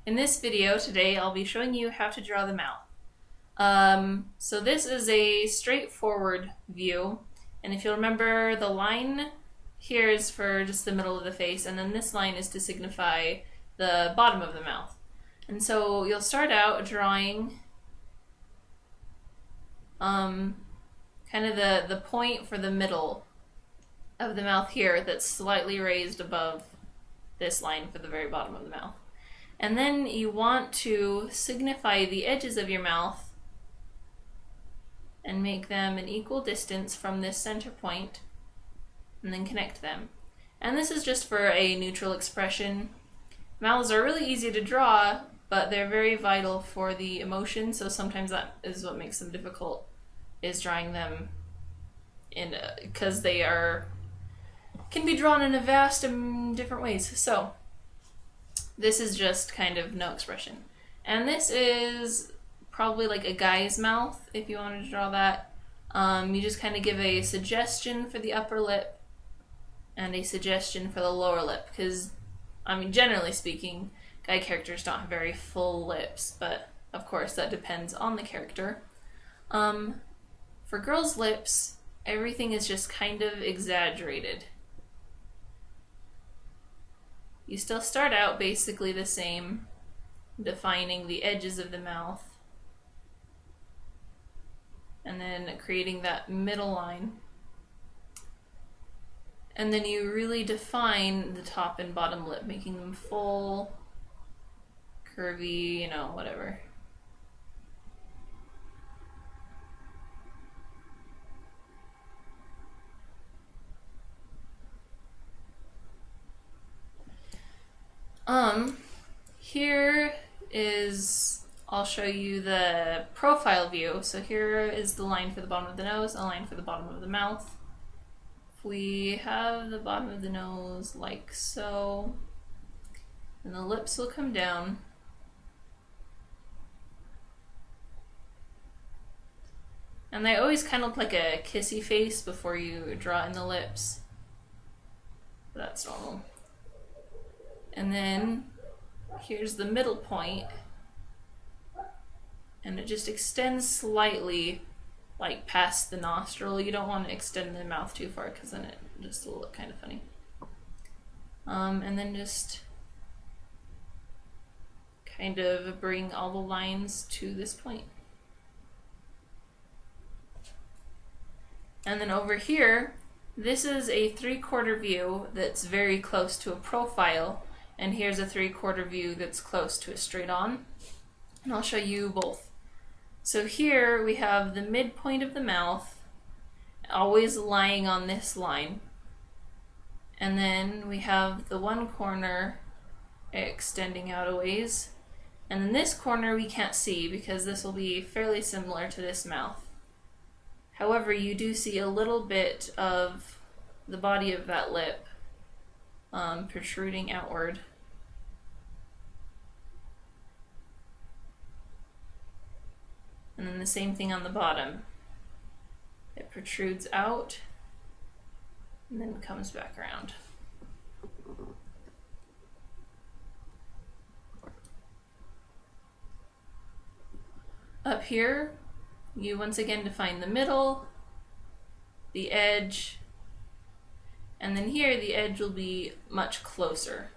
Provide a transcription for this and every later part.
In this video today, I'll be showing you how to draw the mouth. So this is a straightforward view, and if you'll remember, the line here is for just the middle of the face, and then this line is to signify the bottom of the mouth. And so you'll start out drawing kind of the point for the middle of the mouth here that's slightly raised above this line for the very bottom of the mouth. And then you want to signify the edges of your mouth and make them an equal distance from this center point, and then connect them. And this is just for a neutral expression. Mouths are really easy to draw, but they're very vital for the emotion, so sometimes that is what makes them difficult, is drawing them in because they can be drawn in a vast and different ways. So this is just kind of no expression. And this is probably like a guy's mouth, if you wanted to draw that. You just kind of give a suggestion for the upper lip and a suggestion for the lower lip, because, I mean, generally speaking, guy characters don't have very full lips, but of course that depends on the character. For girls' lips, everything is just kind of exaggerated. You still start out basically the same, defining the edges of the mouth, and then creating that middle line. And then you really define the top and bottom lip, making them full, curvy, you know, whatever. Here is, I'll show you the profile view. So here is the line for the bottom of the nose, a line for the bottom of the mouth. If we have the bottom of the nose like so, and the lips will come down. And they always kind of look like a kissy face before you draw in the lips. That's normal. And then here's the middle point, and it just extends slightly, like past the nostril. You don't want to extend the mouth too far, because then it just will look kind of funny. And then just kind of bring all the lines to this point. And then over here, this is a 3/4 view that's very close to a profile, and here's a 3/4 view that's close to a straight on. And I'll show you both. So here we have the midpoint of the mouth, always lying on this line. And then we have the one corner extending out a ways. And then this corner we can't see, because this will be fairly similar to this mouth. However, you do see a little bit of the body of that lip protruding outward. And then the same thing on the bottom. It protrudes out and then comes back around. Up here, you once again define the middle, the edge, and then here the edge will be much closer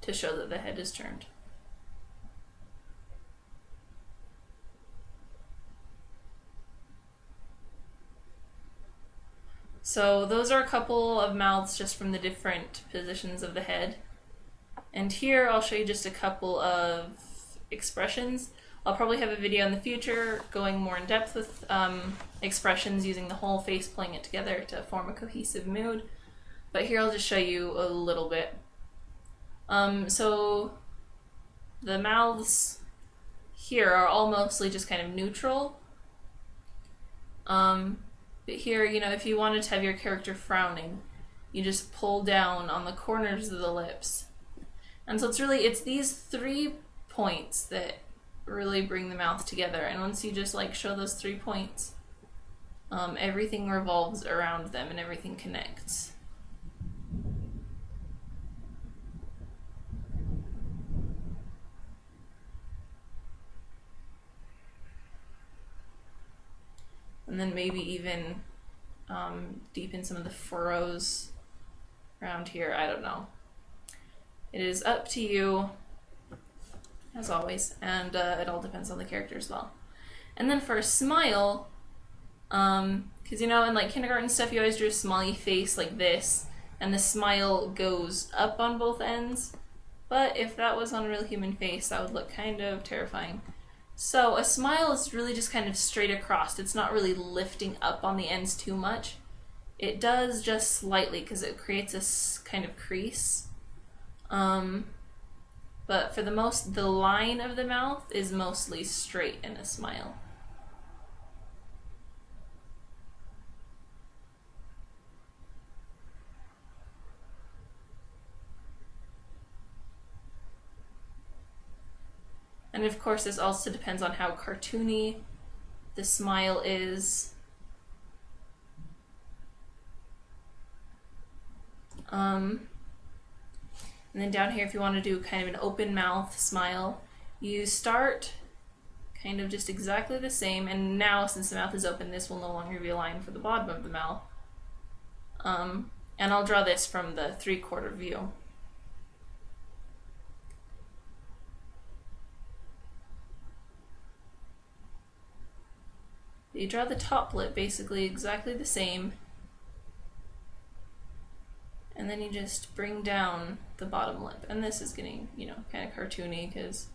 to show that the head is turned. So those are a couple of mouths just from the different positions of the head. And here I'll show you just a couple of expressions. I'll probably have a video in the future going more in depth with expressions, using the whole face, pulling it together to form a cohesive mood. But here I'll just show you a little bit. So the mouths here are all mostly just kind of neutral. But here, you know, if you wanted to have your character frowning, you just pull down on the corners of the lips. And so it's these 3 points that really bring the mouth together. And once you just like show those 3 points, everything revolves around them and everything connects. then maybe even deepen some of the furrows around here. I don't know. It is up to you, as always, and it all depends on the character as well. And then for a smile, because you know in like kindergarten stuff you always drew a smiley face like this, and the smile goes up on both ends, but if that was on a real human face that would look kind of terrifying. So a smile is really just kind of straight across. It's not really lifting up on the ends too much. It does just slightly because it creates a kind of crease. But for the line of the mouth is mostly straight in a smile. And of course this also depends on how cartoony the smile is. And then down here, if you want to do kind of an open mouth smile, you start kind of just exactly the same, and now since the mouth is open, this will no longer be a line for the bottom of the mouth. And I'll draw this from the 3/4 view. You draw the top lip basically exactly the same, and then you just bring down the bottom lip. And this is getting, you know, kind of cartoony because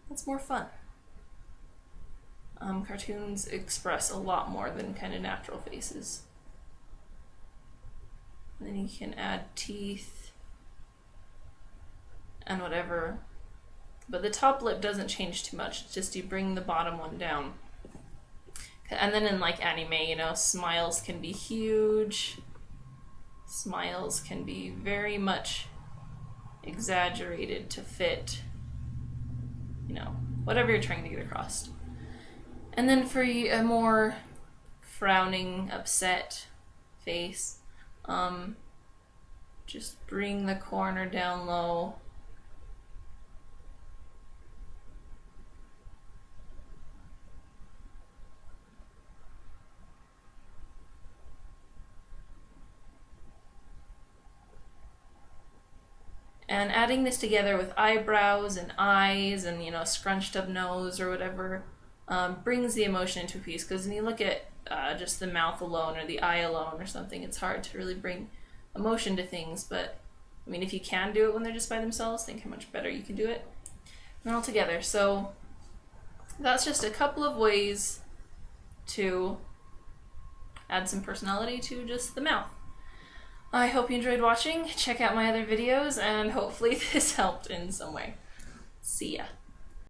that's more fun. Cartoons express a lot more than kind of natural faces. And then you can add teeth and whatever. But the top lip doesn't change too much, it's just you bring the bottom one down. And then in like anime, you know, smiles can be huge. Smiles can be very much exaggerated to fit, you know, whatever you're trying to get across. And then for a more frowning, upset face, just bring the corner down low. And adding this together with eyebrows and eyes and, you know, scrunched up nose or whatever brings the emotion into a piece. Because when you look at just the mouth alone or the eye alone or something, it's hard to really bring emotion to things. But I mean, if you can do it when they're just by themselves, think how much better you can do it when all together. So that's just a couple of ways to add some personality to just the mouth. I hope you enjoyed watching. Check out my other videos, and hopefully this helped in some way. See ya.